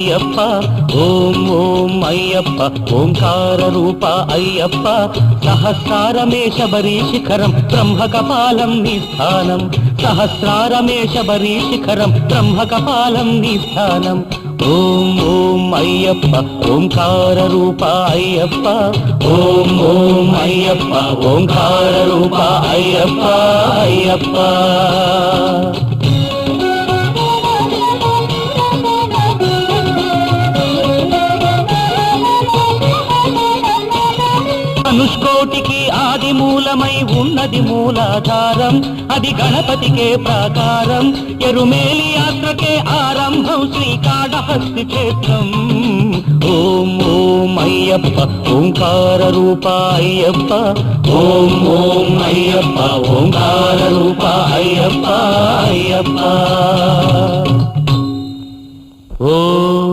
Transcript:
అయ్యప్ప ఓం ఓం అయ్యప్ప ఓంకార రూప అయ్యప్ప సహస్రారమే శబరీ శిఖరం బ్రహ్మకపాలం నీ స్థానం సహస్రారమే శబరీ శిఖరం బ్రహ్మకపాలం నీ స్థానం ఓం ఓం అయ్యప్ప ఓంకార రూప అయ్యప్ప ఓం ఓం అయ్యప్ప ఓంకార రూప అయ్యప్ప అయ్యప్ప అనుష్కోటికి ఆది మూలమై ఉన్నది మూలాధారం అది గణపతికే ప్రాకారం ఎరుమేలి యాత్రకే ఆరంభం శ్రీకాళహస్తి క్షేత్రం ఓం ఓం అయ్యప్ప ఓంకార రూప అయ్యప్ప ఓం ఓం అయ్యప్ప ఓంకార రూప అయ్యప్ప అయ్యప్ప ఓ